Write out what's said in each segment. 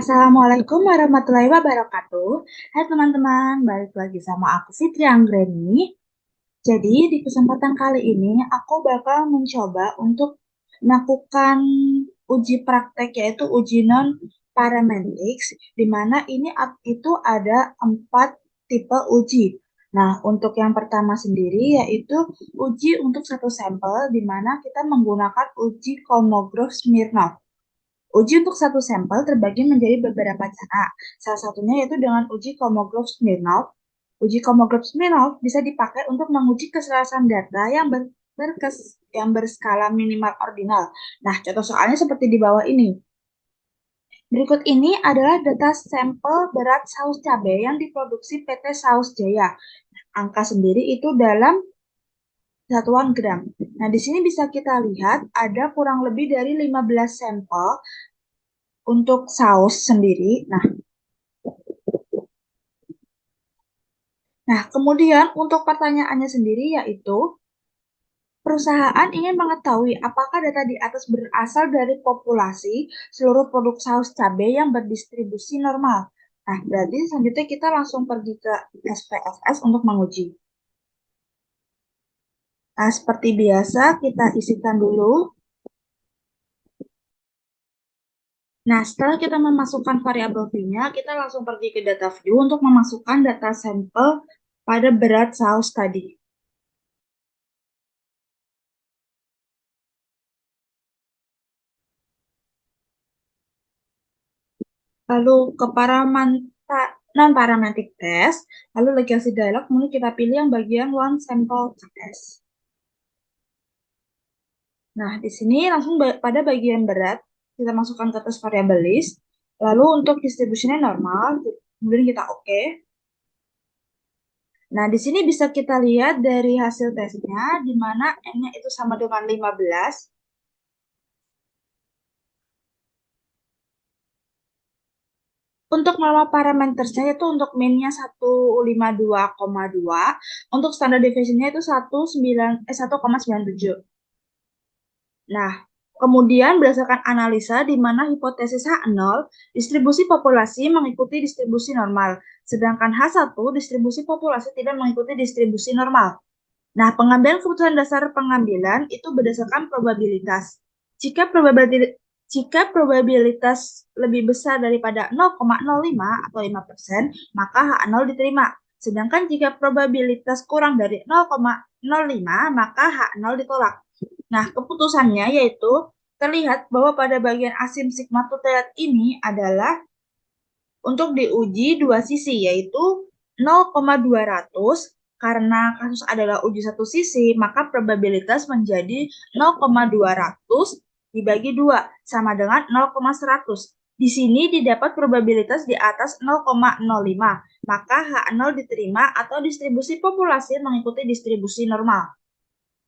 Assalamualaikum warahmatullahi wabarakatuh. Hai teman-teman, balik lagi sama aku Fitri Anggreni. Jadi di kesempatan kali ini aku bakal mencoba untuk melakukan uji praktek yaitu uji non parametrics, di mana itu ada 4 tipe uji. Nah, untuk yang pertama sendiri yaitu uji untuk satu sampel, di mana kita menggunakan uji Kolmogorov-Smirnov. Uji untuk satu sampel terbagi menjadi beberapa cara. Salah satunya yaitu dengan uji Kolmogorov-Smirnov. Uji Kolmogorov-Smirnov bisa dipakai untuk menguji keselarasan data yang berskala minimal ordinal. Nah, contoh soalnya seperti di bawah ini. Berikut ini adalah data sampel berat saus cabai yang diproduksi PT Saus Jaya. Angka sendiri itu dalam satuan gram. Nah, di sini bisa kita lihat ada kurang lebih dari 15 sampel untuk saus sendiri. Nah, kemudian untuk pertanyaannya sendiri yaitu, perusahaan ingin mengetahui apakah data di atas berasal dari populasi seluruh produk saus cabai yang berdistribusi normal. Nah, berarti selanjutnya kita langsung pergi ke SPSS untuk menguji. Nah, seperti biasa kita isikan dulu. Nah, setelah kita memasukkan variabel V-nya, kita langsung pergi ke data view untuk memasukkan data sampel pada berat saus tadi. Lalu ke non-parametric test, lalu legasi dialog, kemudian kita pilih yang bagian one sample test. Nah, di sini langsung pada bagian berat, kita masukkan ke atas variable list, lalu untuk distribusinya normal, kemudian kita oke. Nah, di sini bisa kita lihat dari hasil tesnya, di mana N-nya itu sama dengan 15. Untuk norma parametersnya itu untuk min-nya 152,2, untuk standard deviation-nya itu 1,97. Nah, kemudian berdasarkan analisa di mana hipotesis H0, distribusi populasi mengikuti distribusi normal, sedangkan H1, distribusi populasi tidak mengikuti distribusi normal. Nah, pengambilan keputusan dasar pengambilan itu berdasarkan probabilitas. Jika probabilitas lebih besar daripada 0,05 atau 5%, maka H0 diterima. Sedangkan jika probabilitas kurang dari 0,05, maka H0 ditolak. Nah, keputusannya yaitu terlihat bahwa pada bagian asim sigma tutelat ini adalah untuk diuji dua sisi, yaitu 0,200. Karena kasus adalah uji satu sisi, maka probabilitas menjadi 0,200 dibagi 2, sama dengan 0,100. Di sini didapat probabilitas di atas 0,05, maka H0 diterima atau distribusi populasi mengikuti distribusi normal.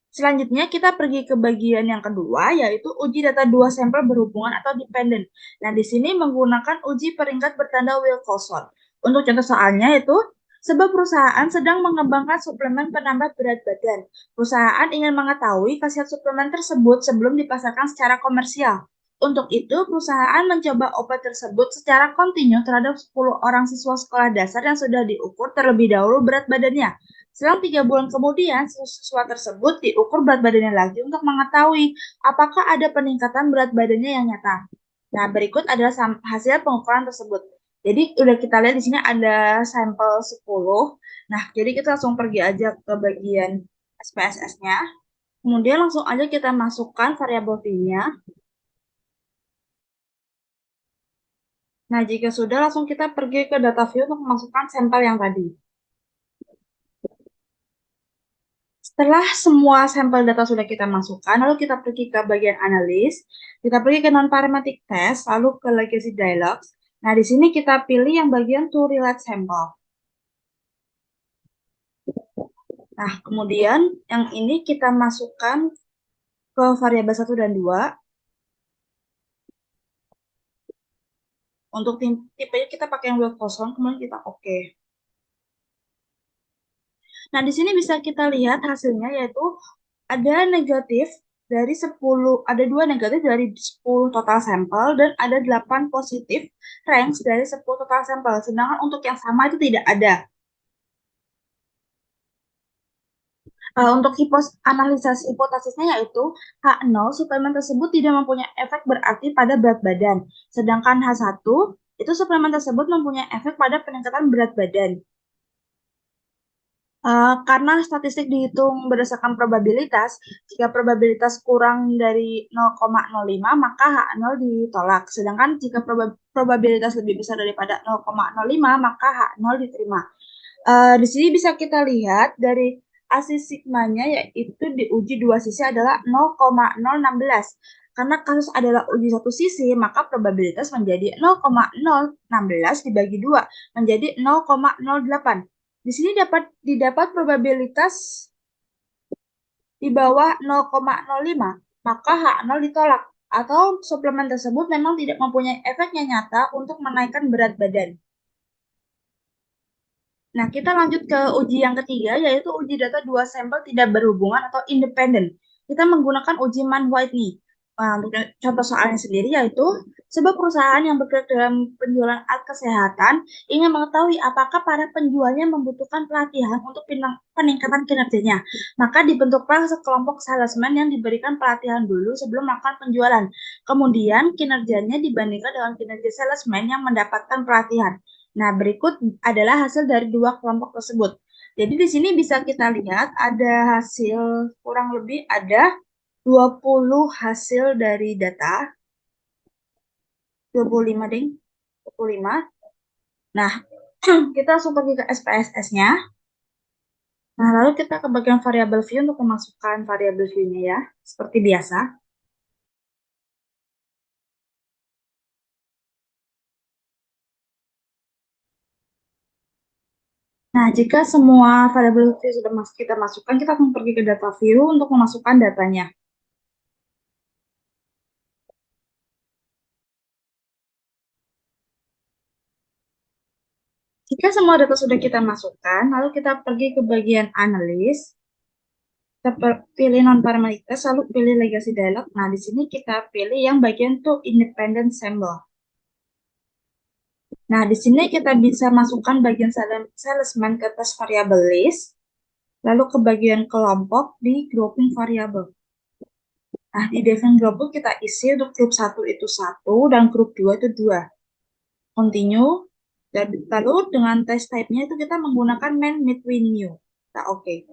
Selanjutnya kita pergi ke bagian yang kedua, yaitu uji data dua sampel berhubungan atau dependent. Nah, di sini menggunakan uji peringkat bertanda Wilcoxon. Untuk contoh soalnya itu, sebuah perusahaan sedang mengembangkan suplemen penambah berat badan. Perusahaan ingin mengetahui khasiat suplemen tersebut sebelum dipasarkan secara komersial. Untuk itu, perusahaan mencoba obat tersebut secara kontinu terhadap 10 orang siswa sekolah dasar yang sudah diukur terlebih dahulu berat badannya. Selang 3 bulan kemudian, siswa tersebut diukur berat badannya lagi untuk mengetahui apakah ada peningkatan berat badannya yang nyata. Nah, berikut adalah hasil pengukuran tersebut. Jadi, udah kita lihat di sini ada sampel 10. Nah, jadi kita langsung pergi aja ke bagian SPSS-nya. Kemudian langsung aja kita masukkan variabel V-nya. Nah, jika sudah, langsung kita pergi ke data view untuk memasukkan sampel yang tadi. Setelah semua sampel data sudah kita masukkan, lalu kita pergi ke bagian analis, kita pergi ke non-parametric test, lalu ke legacy dialogs. Nah, di sini kita pilih yang bagian to relate sample. Nah, kemudian yang ini kita masukkan ke variabel 1 dan 2. Untuk tipenya kita pakai yang Wilcoxon, kemudian kita oke. Nah, di sini bisa kita lihat hasilnya yaitu ada negatif dari 10, ada 2 negatif dari 10 total sampel dan ada 8 positif range dari 10 total sampel. Sedangkan untuk yang sama itu tidak ada. Untuk analisis hipotesisnya yaitu H0 suplemen tersebut tidak mempunyai efek berarti pada berat badan. Sedangkan H1 itu suplemen tersebut mempunyai efek pada peningkatan berat badan. Karena statistik dihitung berdasarkan probabilitas, jika probabilitas kurang dari 0,05 maka H0 ditolak. Sedangkan jika probabilitas lebih besar daripada 0,05 maka H0 diterima. Di sini bisa kita lihat dari ASI sigmanya yaitu diuji dua sisi adalah 0,016. Karena kasus adalah uji satu sisi, maka probabilitas menjadi 0,016 dibagi 2 menjadi 0,08. Di sini didapat probabilitas di bawah 0,05, maka H0 ditolak atau suplemen tersebut memang tidak mempunyai efek yang nyata untuk menaikkan berat badan. Nah, kita lanjut ke uji yang ketiga, yaitu uji data dua sampel tidak berhubungan atau independen. Kita menggunakan uji Mann-Whitney. Nah, untuk contoh soalnya sendiri yaitu sebuah perusahaan yang bergerak dalam penjualan alat kesehatan ingin mengetahui apakah para penjualnya membutuhkan pelatihan untuk peningkatan kinerjanya. Maka dibentuklah sekelompok salesman yang diberikan pelatihan dulu sebelum melakukan penjualan. Kemudian kinerjanya dibandingkan dengan kinerja salesman yang mendapatkan pelatihan. Nah, berikut adalah hasil dari dua kelompok tersebut. Jadi di sini bisa kita lihat ada hasil kurang lebih ada 20 hasil dari data. 25 ding. 25. Nah, kita langsung pergi ke SPSS-nya. Nah, lalu kita ke bagian variabel view untuk memasukkan variabel view-nya ya, seperti biasa. Nah, jika semua variabel view sudah kita masukkan, kita akan pergi ke data view untuk memasukkan datanya. Jika semua data sudah kita masukkan, lalu kita pergi ke bagian analis. Kita pilih non-parametric, lalu pilih legacy dialog. Nah, di sini kita pilih yang bagian to independent sample. Nah, di sini kita bisa masukkan bagian salesman ke test variable list, lalu ke bagian kelompok di grouping variable. Nah, di define group kita isi untuk grup 1 itu 1 dan grup 2 itu 2. Continue. Dan lalu dengan test type-nya itu kita menggunakan main between new. Nah, oke.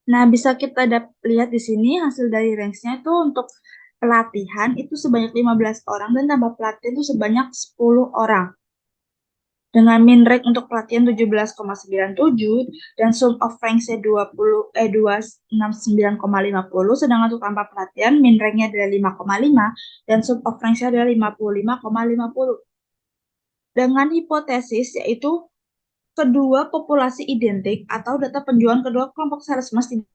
Nah, bisa kita lihat di sini hasil dari range-nya itu untuk pelatihan itu sebanyak 15 orang dan tambah pelatihan itu sebanyak 10 orang. Dengan min rank untuk pelatihan 17,97 dan sum of ranks-nya 269,50, sedangkan untuk tanpa pelatihan min rank-nya adalah 5,5 dan sum of ranks-nya adalah 55,50. Dengan hipotesis yaitu kedua populasi identik atau data penjualan kedua kelompok salesman.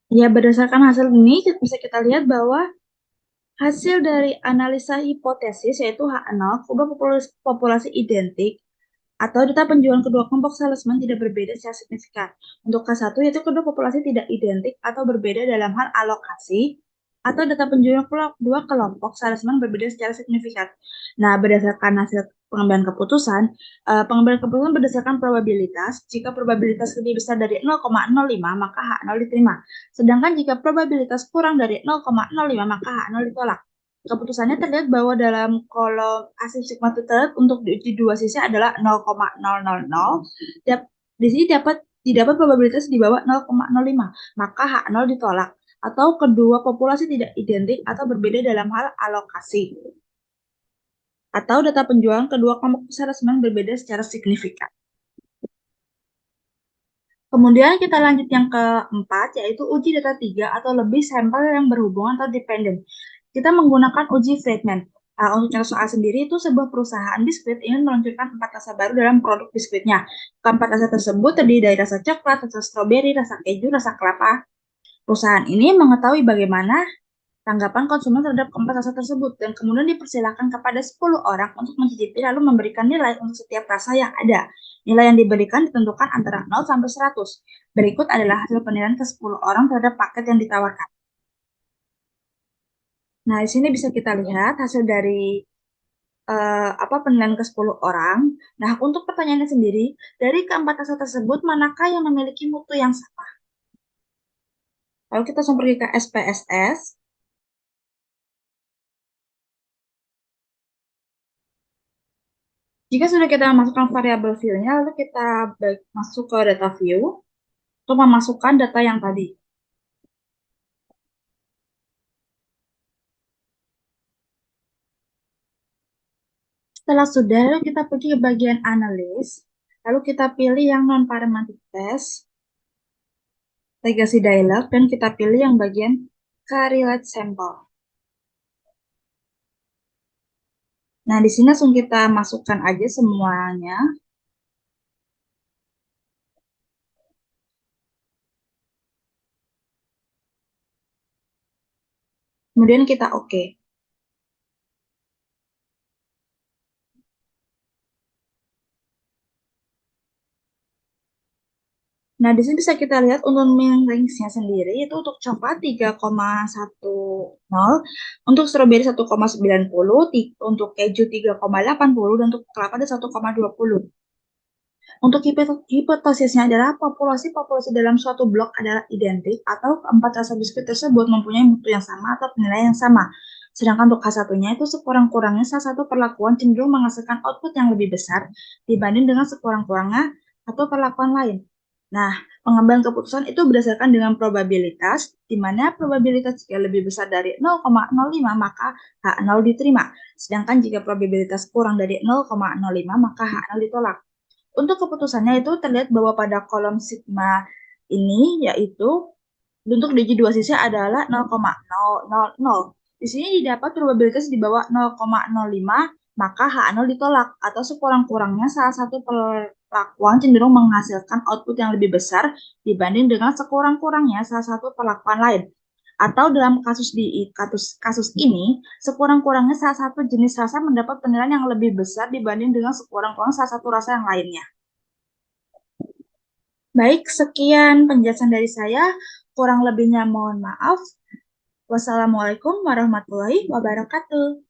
Ya, berdasarkan hasil ini bisa kita lihat bahwa hasil dari analisa hipotesis yaitu H0, kedua populasi identik atau data penjualan kedua kelompok salesman tidak berbeda secara signifikan. Untuk K1 yaitu kedua populasi tidak identik atau berbeda dalam hal alokasi atau data penjualan kedua kelompok salesman berbeda secara signifikan. Nah, berdasarkan hasil pengambilan keputusan berdasarkan probabilitas. Jika probabilitas lebih besar dari 0,05 maka H0 diterima. Sedangkan jika probabilitas kurang dari 0,05 maka H0 ditolak. Keputusannya terlihat bahwa dalam kolom asif sigma tutor untuk diuji dua sisi adalah 0,000. Di sini didapat probabilitas di bawah 0,05, maka H0 ditolak. Atau kedua populasi tidak identik atau berbeda dalam hal alokasi. Atau data penjualan kedua kelompok salesman berbeda secara signifikan. Kemudian kita lanjut yang keempat, yaitu uji data 3 atau lebih sampel yang berhubungan atau dependen. Kita menggunakan uji Friedman. Untuk contoh soal sendiri, itu sebuah perusahaan biskuit ingin meluncurkan 4 rasa baru dalam produk biskuitnya. Keempat rasa tersebut terdiri dari rasa coklat, rasa stroberi, rasa keju, rasa kelapa. Perusahaan ini mengetahui bagaimana tanggapan konsumen terhadap keempat rasa tersebut dan kemudian dipersilakan kepada 10 orang untuk mencicipi lalu memberikan nilai untuk setiap rasa yang ada. Nilai yang diberikan ditentukan antara 0 sampai 100. Berikut adalah hasil penilaian ke 10 orang terhadap paket yang ditawarkan. Nah, di sini bisa kita lihat hasil dari penilaian ke 10 orang. Nah, untuk pertanyaannya sendiri, dari keempat rasa tersebut manakah yang memiliki mutu yang sama? Lalu kita langsung pergi ke SPSS. Jika sudah kita masukkan variabel view-nya, lalu kita masuk ke data view untuk memasukkan data yang tadi. Setelah sudah, lalu kita pergi ke bagian analis, lalu kita pilih yang non-parametric test, legacy dialog, dan kita pilih yang bagian correlate sample. Nah, di sini langsung kita masukkan aja semuanya. Kemudian kita oke. Nah, di sini bisa kita lihat untuk min range-nya sendiri itu untuk coklat 3,10, untuk stroberi 1,90, untuk keju 3,80, dan untuk kelapa ada 1,20. Untuk hipotesisnya adalah populasi-populasi dalam suatu blok adalah identik atau keempat rasa biskuit tersebut mempunyai mutu yang sama atau penilaian yang sama. Sedangkan untuk H1-nya itu sekurang-kurangnya salah satu perlakuan cenderung menghasilkan output yang lebih besar dibanding dengan sekurang-kurangnya atau perlakuan lain. Nah, pengambilan keputusan itu berdasarkan dengan probabilitas, di mana probabilitas jika lebih besar dari 0,05 maka H0 diterima. Sedangkan jika probabilitas kurang dari 0,05 maka H0 ditolak. Untuk keputusannya itu terlihat bahwa pada kolom sigma ini yaitu untuk digi dua sisi adalah 0,000. Di sini didapat probabilitas di bawah 0,05 maka H0 ditolak atau sekurang-kurangnya salah satu perlakuan cenderung menghasilkan output yang lebih besar dibanding dengan sekurang-kurangnya salah satu perlakuan lain. Atau dalam kasus ini, sekurang-kurangnya salah satu jenis rasa mendapat penilaian yang lebih besar dibanding dengan sekurang-kurangnya salah satu rasa yang lainnya. Baik, sekian penjelasan dari saya. Kurang lebihnya mohon maaf. Wassalamualaikum warahmatullahi wabarakatuh.